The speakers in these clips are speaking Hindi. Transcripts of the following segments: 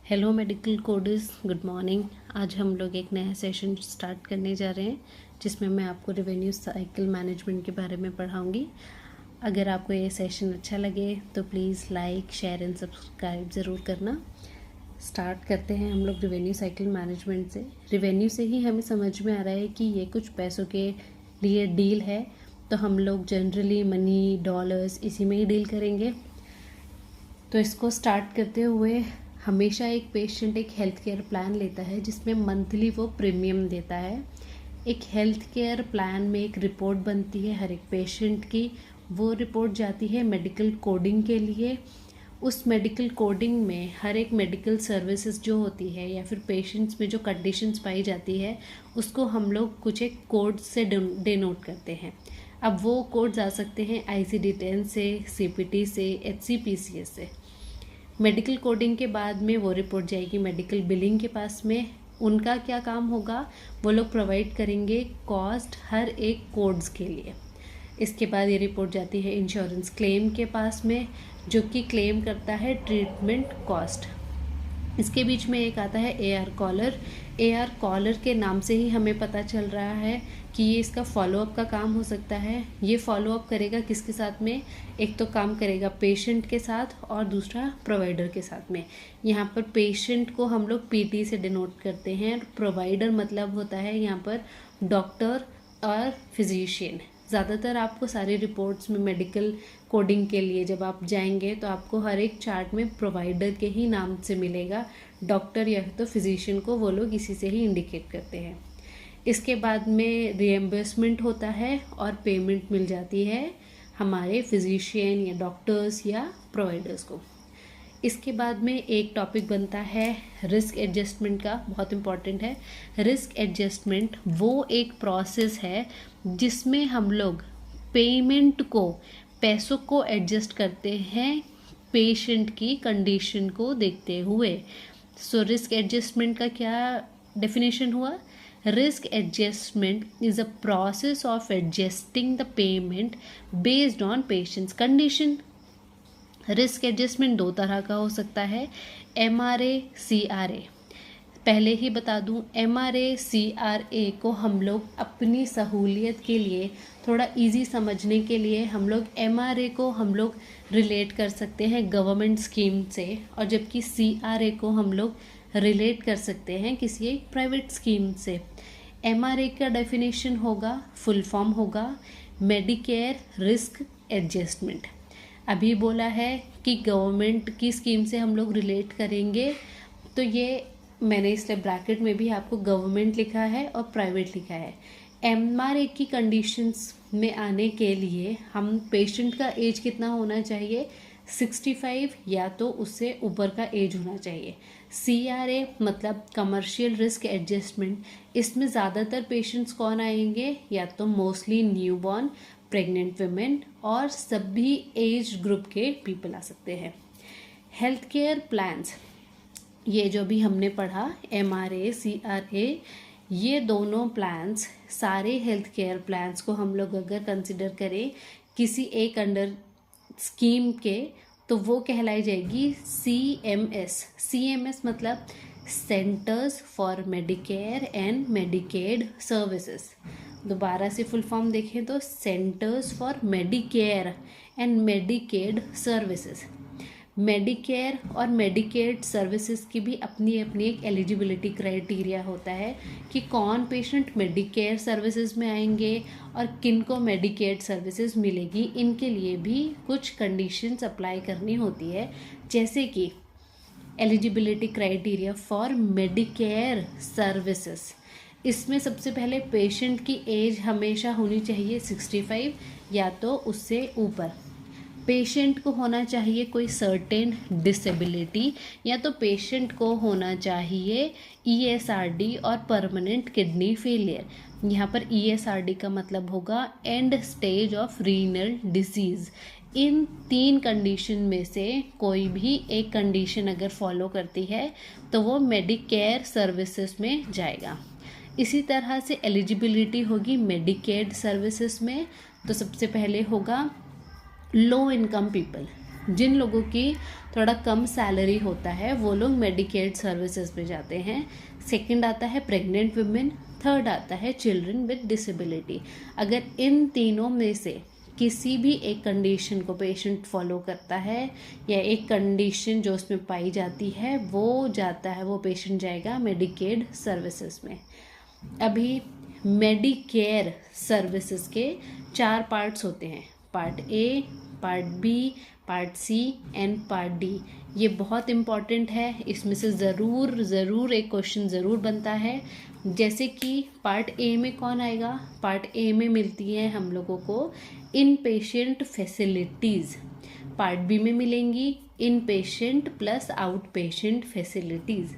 Hello medical coders, good morning. आज हम लोग एक नया सेशन स्टार्ट करने जा रहे हैं जिसमें मैं आपको रेवेन्यू साइकिल मैनेजमेंट के बारे में पढ़ाऊंगी। अगर आपको ये सेशन अच्छा लगे तो please like, share and subscribe ज़रूर करना। स्टार्ट करते हैं हम लोग रेवेन्यू साइकिल मैनेजमेंट से। रेवेन्यू से ही हमें समझ में आ रहा है कि ये कुछ पैसों के लिए डील है, तो हम लोग जनरली मनी, डॉलर्स इसी में ही डील करेंगे। तो इसको स्टार्ट करते हुए हमेशा एक पेशेंट एक हेल्थ केयर प्लान लेता है जिसमें मंथली वो प्रीमियम देता है। एक हेल्थ केयर प्लान में एक रिपोर्ट बनती है हर एक पेशेंट की। वो रिपोर्ट जाती है मेडिकल कोडिंग के लिए। उस मेडिकल कोडिंग में हर एक मेडिकल सर्विसेज जो होती है या फिर पेशेंट्स में जो कंडीशंस पाई जाती है उसको हम लोग कुछ एक कोड से डिनोट करते हैं। अब वो कोड्स आ सकते हैं ICD-10 से, CPT से, HCPCS से। मेडिकल कोडिंग के बाद में वो रिपोर्ट जाएगी मेडिकल बिलिंग के पास में। उनका क्या काम होगा, वो लोग प्रोवाइड करेंगे कॉस्ट हर एक कोड्स के लिए। इसके बाद ये रिपोर्ट जाती है इंश्योरेंस क्लेम के पास में, जो कि क्लेम करता है ट्रीटमेंट कॉस्ट। इसके बीच में एक आता है AR कॉलर। AR कॉलर के नाम से ही हमें पता चल रहा है कि ये इसका फॉलोअप का काम हो सकता है। ये फॉलोअप करेगा किसके साथ में, एक तो काम करेगा पेशेंट के साथ और दूसरा प्रोवाइडर के साथ में। यहाँ पर पेशेंट को हम लोग PT से डिनोट करते हैं। प्रोवाइडर मतलब होता है यहाँ पर डॉक्टर और फिजिशियन। ज़्यादातर आपको सारी रिपोर्ट्स में मेडिकल कोडिंग के लिए जब आप जाएंगे तो आपको हर एक चार्ट में प्रोवाइडर के ही नाम से मिलेगा। डॉक्टर या तो फिजिशियन को वो लोग इसी से ही इंडिकेट करते हैं। इसके बाद में रिएम्बर्समेंट होता है और पेमेंट मिल जाती है हमारे फिजिशियन या डॉक्टर्स या प्रोवाइडर्स को। इसके बाद में एक टॉपिक बनता है रिस्क एडजस्टमेंट का, बहुत इम्पॉर्टेंट है। रिस्क एडजस्टमेंट वो एक प्रोसेस है जिसमें हम लोग पेमेंट को, पैसों को एडजस्ट करते हैं पेशेंट की कंडीशन को देखते हुए। सो रिस्क एडजस्टमेंट का क्या डेफिनेशन हुआ? Risk adjustment is a process of adjusting the payment based on patient's condition. Risk adjustment दो तरह का हो सकता है, MRA, CRA। पहले ही बता दूं, MRA, CRA को हम लोग अपनी सहूलियत के लिए, थोड़ा इजी समझने के लिए हम लोग MRA को हम लोग रिलेट कर सकते हैं गवर्नमेंट स्कीम से, और जबकि CRA को हम लोग रिलेट कर सकते हैं किसी एक प्राइवेट स्कीम से। MRA का डेफिनेशन होगा, फुल फॉर्म होगा मेडिकेयर रिस्क एडजस्टमेंट। अभी बोला है कि गवर्नमेंट की स्कीम से हम लोग रिलेट करेंगे, तो ये मैंने इसलिए ब्रैकेट में भी आपको गवर्नमेंट लिखा है और प्राइवेट लिखा है। MRA की कंडीशंस में आने के लिए हम पेशेंट का एज कितना होना चाहिए, 65 या तो उससे ऊपर का एज होना चाहिए। CRA मतलब कमर्शियल रिस्क एडजस्टमेंट, इसमें ज़्यादातर पेशेंट्स कौन आएंगे, या तो मोस्टली न्यूबॉर्न, प्रेग्नेंट वुमेन और सभी एज ग्रुप के पीपल आ सकते हैं। हेल्थ केयर प्लान्स, ये जो भी हमने पढ़ा MRA, CRA, ये दोनों प्लान्स, सारे हेल्थ केयर प्लान्स को हम लोग अगर कंसिडर करें किसी एक अंडर स्कीम के, तो वो कहलाई जाएगी CMS। CMS मतलब centres for Medicare and Medicaid services. दोबारा से फुल फॉर्म देखें तो centres for Medicare and Medicaid services. Medicare और मेडिकेड सर्विसेज की भी अपनी अपनी एक एलिजिबिलिटी क्राइटेरिया होता है कि कौन पेशेंट मेडिकेयर सर्विसेज में आएंगे और किन को मेडिकेड सर्विसेज मिलेगी। इनके लिए भी कुछ कंडीशंस अप्लाई करनी होती है, जैसे कि eligibility criteria for Medicare services. इसमें सबसे पहले पेशेंट की एज हमेशा होनी चाहिए 65 या तो उससे ऊपर। पेशेंट को होना चाहिए कोई सर्टेन डिसेबिलिटी, या तो पेशेंट को होना चाहिए ESRD और परमानेंट किडनी फेलियर। यहाँ पर ESRD का मतलब होगा and stage of renal disease. In 3 condition में से कोई भी एक कंडीशन अगर फॉलो करती है तो वो मेडिकेयर सर्विसेज में जाएगा। इसी तरह से एलिजिबिलिटी होगी मेडिकेड सर्विसेज में, तो सबसे पहले होगा लो इनकम पीपल। जिन लोगों की थोड़ा कम सैलरी होता है वो लोग मेडिकेड सर्विसेज पे जाते हैं। सेकंड आता है प्रेग्नेंट वुमेन, थर्ड आता है चिल्ड्रन विद डिसेबिलिटी। अगर इन तीनों में से किसी भी एक कंडीशन को पेशेंट फॉलो करता है या एक कंडीशन जो उसमें पाई जाती है वो पेशेंट जाएगा मेडिकेड सर्विसेज में। अभी मेडिकेयर सर्विसेज के 4 पार्ट्स होते हैं, part A, part B, part C and part D. ये बहुत इम्पॉर्टेंट है, इसमें से ज़रूर एक क्वेश्चन ज़रूर बनता है। जैसे कि पार्ट ए में कौन आएगा, पार्ट ए में मिलती है हम लोगों को in patient facilities, part B में मिलेंगी in patient plus out patient facilities,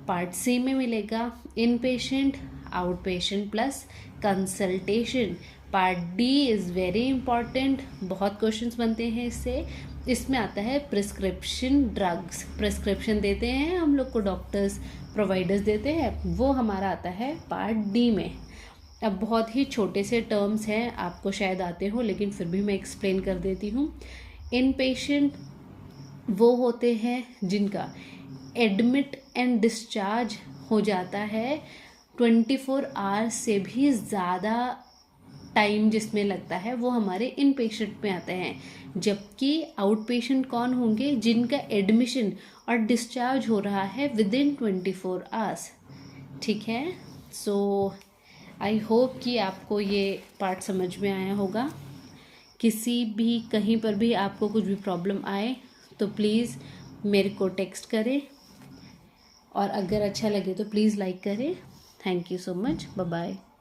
part C में मिलेगा in patient out patient plus consultation. Part D is very important, बहुत क्वेश्चंस बनते हैं इससे। इसमें आता है प्रिस्क्रिप्शन ड्रग्स, प्रिस्क्रिप्शन देते हैं हम लोग को डॉक्टर्स, प्रोवाइडर्स देते हैं, वो हमारा आता है पार्ट डी में। अब बहुत ही छोटे से टर्म्स हैं, आपको शायद आते हो लेकिन फिर भी मैं एक्सप्लेन कर देती हूँ। इन पेशेंट वो होते हैं जिनका एडमिट एंड डिस्चार्ज हो जाता है 24 आवर्स से भी ज़्यादा टाइम जिसमें लगता है वो हमारे इन पेशेंट में आते हैं। जबकि आउट पेशेंट कौन होंगे, जिनका एडमिशन और डिस्चार्ज हो रहा है विद इन 24 आवर्स। ठीक है, सो आई होप कि आपको ये पार्ट समझ में आया होगा। किसी भी कहीं पर भी आपको कुछ भी प्रॉब्लम आए तो प्लीज़ मेरे को टेक्स्ट करें, और अगर अच्छा लगे तो प्लीज़ लाइक करें। Thank you so much, bye bye.